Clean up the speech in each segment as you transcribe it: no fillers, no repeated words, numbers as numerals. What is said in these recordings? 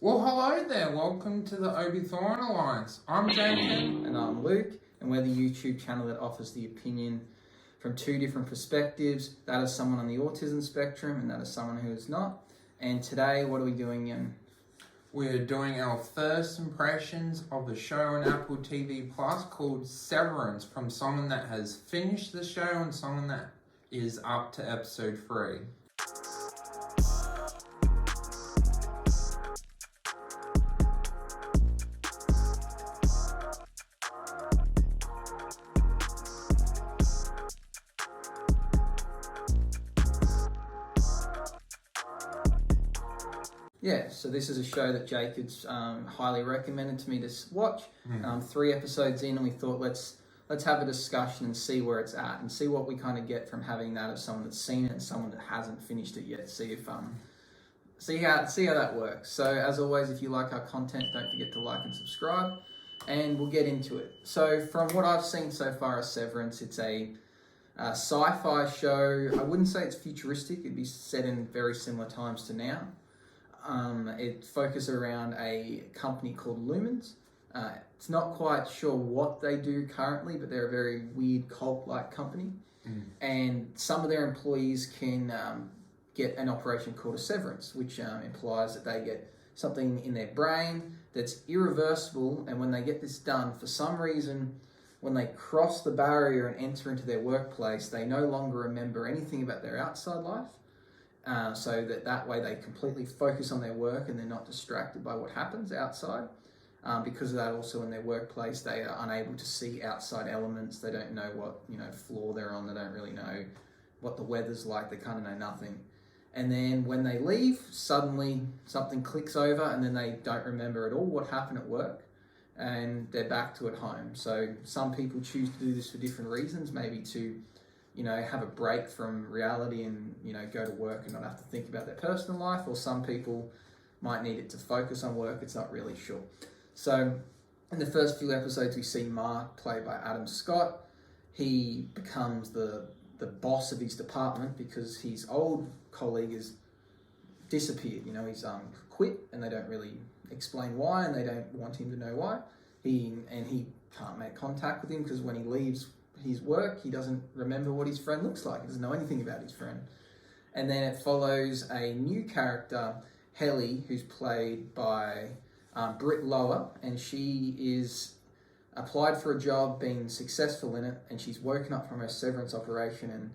Well, hello there. Welcome to the Obi Thorn Alliance. I'm Jacob. And I'm Luke, and we're the YouTube channel that offers the opinion from two different perspectives. That is someone on the autism spectrum, and that is someone who is not. And today, what are we doing, Ian? We're doing our first impressions of a show on Apple TV Plus called Severance, from someone that has finished the show and someone that is up to episode 3. Yeah, so this is a show that Jacob's highly recommended to me to watch. 3 episodes in, and we thought let's have a discussion and see where it's at, and see what we kind of get from having that of someone that's seen it and someone that hasn't finished it yet. See how that works. So as always, if you like our content, don't forget to like and subscribe, and we'll get into it. So from what I've seen so far of Severance, it's a sci-fi show. I wouldn't say it's futuristic. It'd be set in very similar times to now. It focuses around a company called Lumens. It's not quite sure what they do currently, but they're a very weird cult-like company. And some of their employees can get an operation called a severance, which implies that they get something in their brain that's irreversible, and when they get this done, for some reason, when they cross the barrier and enter into their workplace, they no longer remember anything about their outside life. So that way they completely focus on their work and they're not distracted by what happens outside. Because of that, also in their workplace, they are unable to see outside elements. They don't know what floor they're on. They don't really know what the weather's like. They kind of know nothing. And then when they leave, suddenly something clicks over, and then they don't remember at all what happened at work, and they're back to at home. So some people choose to do this for different reasons, maybe to have a break from reality and, go to work and not have to think about their personal life, or some people might need it to focus on work. It's not really sure. So in the first few episodes, we see Mark, played by Adam Scott. He becomes the boss of his department because his old colleague has disappeared. He's quit, and they don't really explain why, and they don't want him to know why. He can't make contact with him because when he leaves his work, he doesn't remember what his friend looks like. He doesn't know anything about his friend. And then it follows a new character, Helly, who's played by Britt Lower, and she is applied for a job, been successful in it, and she's woken up from her severance operation and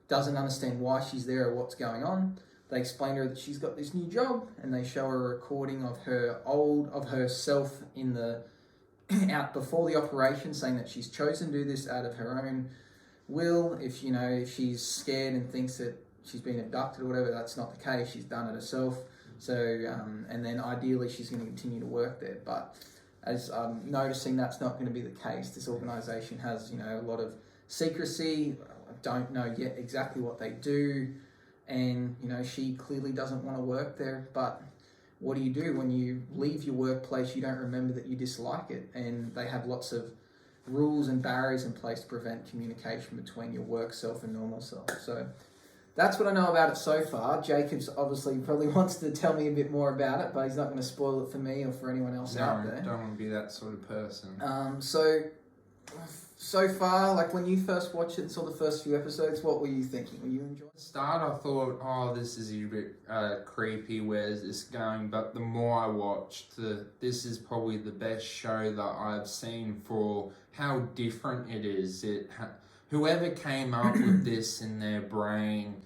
doesn't understand why she's there or what's going on. They explain to her that she's got this new job, and they show her a recording of herself in the out before the operation, saying that she's chosen to do this out of her own will. If she's scared and thinks that she's been abducted or whatever, that's not the case. She's done it herself. So and then ideally she's going to continue to work there. But as I'm noticing, that's not going to be the case. This organisation has a lot of secrecy. I don't know yet exactly what they do, and she clearly doesn't want to work there. But what do you do when you leave your workplace? You don't remember that you dislike it, and they have lots of rules and barriers in place to prevent communication between your work self and normal self. So that's what I know about it so far. Jacobs obviously probably wants to tell me a bit more about it, but he's not going to spoil it for me or for anyone else out there. No, don't want to be that sort of person. So far, like when you first watched it and saw the first few episodes, what were you thinking? Were you enjoying it? At the start, I thought, this is a bit creepy, where's this going? But the more I watched, this is probably the best show that I've seen for how different it is. Whoever came up with this in their brain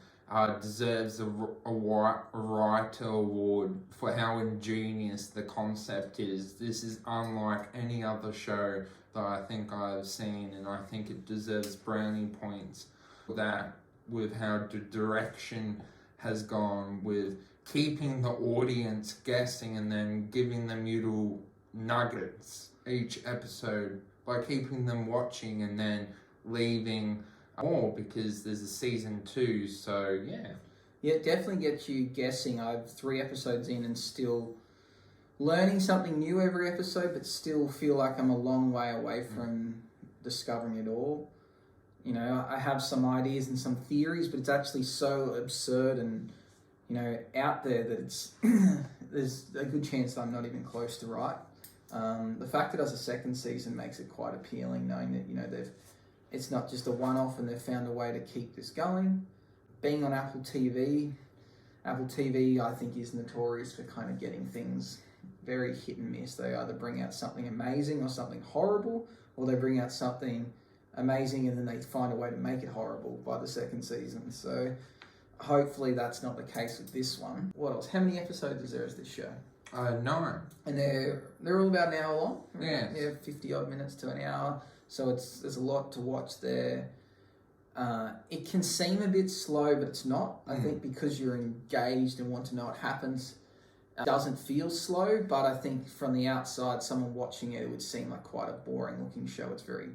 deserves a writer award for how ingenious the concept is. This is unlike any other show that I think I've seen, and I think it deserves brownie points for that, with how the direction has gone, with keeping the audience guessing and then giving them little nuggets each episode by keeping them watching and then leaving more because there's a season 2. So yeah, it definitely gets you guessing. I'm 3 episodes in and still learning something new every episode, but still feel like I'm a long way away from discovering it all. I have some ideas and some theories, but it's actually so absurd and out there that it's there's a good chance that I'm not even close to right. The fact that it has a second season makes it quite appealing, knowing that it's not just a one-off and they've found a way to keep this going. Being on Apple TV I think is notorious for kind of getting things very hit and miss. They either bring out something amazing or something horrible, or they bring out something amazing and then they find a way to make it horrible by the second season. So hopefully that's not the case with this one. What else? How many episodes is there of this show? 9. And they're all about an hour long? Yeah. Yeah, 50 odd minutes to an hour. So there's a lot to watch there. It can seem a bit slow, but it's not. I think because you're engaged and want to know what happens, it doesn't feel slow, but I think from the outside, someone watching it would seem like quite a boring looking show. It's very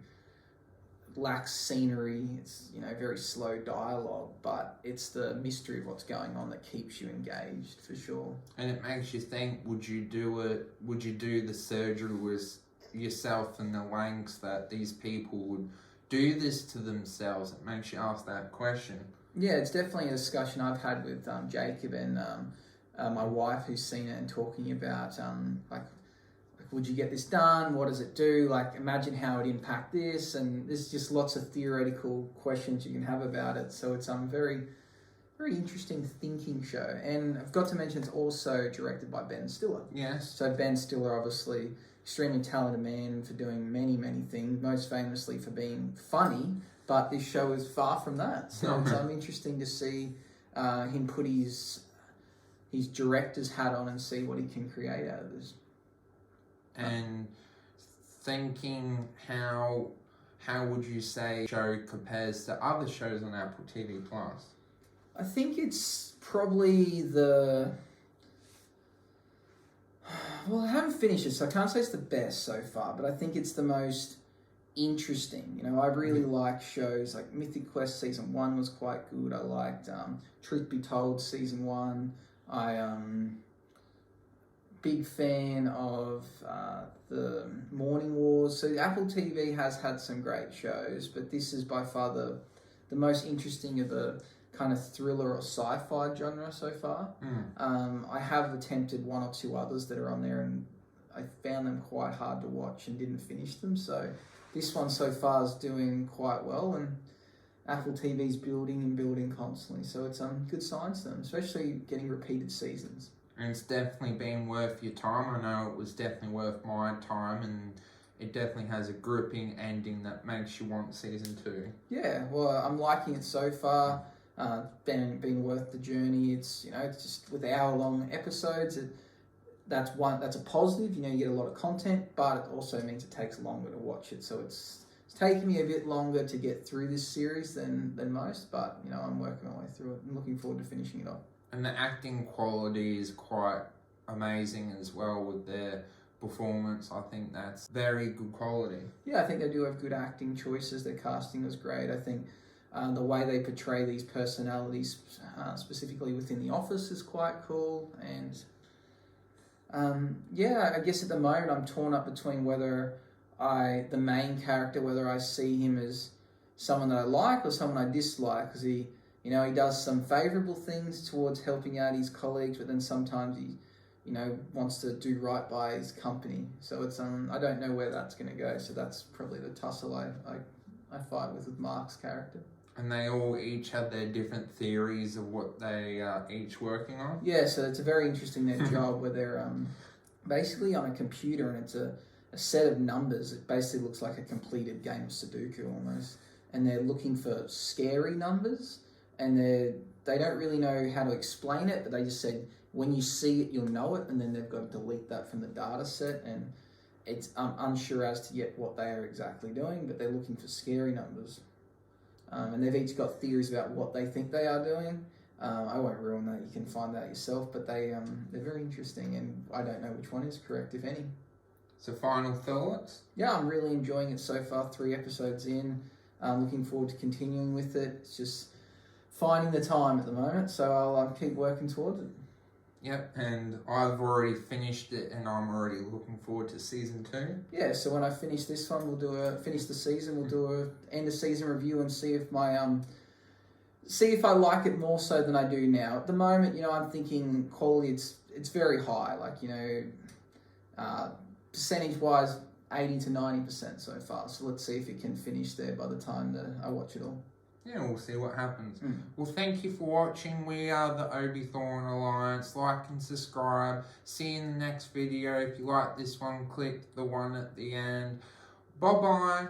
lacks scenery, it's very slow dialogue, but it's the mystery of what's going on that keeps you engaged for sure. And it makes you think, would you do the surgery with yourself and the lengths that these people would do this to themselves? It makes you ask that question. Yeah, it's definitely a discussion I've had with Jacob and my wife, who's seen it, and talking about would you get this done? What does it do? Imagine how it impact this, and there's just lots of theoretical questions you can have about it. So it's very, very interesting thinking show. And I've got to mention it's also directed by Ben Stiller. Yes. So Ben Stiller, obviously, extremely talented man for doing many, many things, most famously for being funny, but this show is far from that. So it's interesting to see him put his director's hat on and see what he can create out of this. And thinking how would you say the show compares to other shows on Apple TV Plus? I think it's probably I haven't finished it, so I can't say it's the best so far, but I think it's the most interesting. I really like shows like Mythic Quest Season 1 was quite good. I liked Truth Be Told Season 1. Big fan of the Morning Wars. So Apple TV has had some great shows, but this is by far the most interesting of the kind of thriller or sci-fi genre so far. I have attempted one or two others that are on there, and I found them quite hard to watch and didn't finish them. So this one so far is doing quite well, and Apple TV's building and building constantly. So it's good signs to them, especially getting repeated seasons. And it's definitely been worth your time. I know it was definitely worth my time, and it definitely has a gripping ending that makes you want season 2. Yeah, well, I'm liking it so far. Been worth the journey. It's it's just with hour-long episodes. That's a positive. You get a lot of content, but it also means it takes longer to watch it. So it's taken me a bit longer to get through this series than most, but I'm working my way through it and looking forward to finishing it off. And the acting quality is quite amazing as well with their performance. I think that's very good quality. Yeah, I think they do have good acting choices. Their casting was great. I think the way they portray these personalities, specifically within The Office, is quite cool. And I guess at the moment I'm torn up between whether the main character, whether I see him as someone that I like or someone I dislike, because he does some favourable things towards helping out his colleagues, but then sometimes he, wants to do right by his company. So it's I don't know where that's going to go. So that's probably the tussle I fight with Mark's character. And they all each have their different theories of what they are each working on? Yeah, so it's a very interesting job where they're basically on a computer, and it's a set of numbers. It basically looks like a completed game of Sudoku almost. And they're looking for scary numbers, and they don't really know how to explain it, but they just said, when you see it, you'll know it, and then they've got to delete that from the data set, and it's unsure as to yet what they are exactly doing, but they're looking for scary numbers. And they've each got theories about what they think they are doing. I won't ruin that, you can find that yourself, but they're very interesting, and I don't know which one is correct, if any. So final thoughts? Yeah, I'm really enjoying it so far, 3 episodes in. I'm looking forward to continuing with it. It's just finding the time at the moment, so I'll keep working towards it. Yep, and I've already finished it, and I'm already looking forward to season 2. Yeah, so when I finish this one, finish the season, we'll do a end of season review and see if my see if I like it more so than I do now. At the moment, you know, I'm thinking quality. It's very high. Like, you know, percentage wise, 80 to 90% so far. So let's see if it can finish there by the time that I watch it all. Yeah, we'll see what happens. Well, thank you for watching. We are the Obi Thorn Alliance. Like and subscribe. See you in the next video. If you like this one, click the one at the end. Bye-bye.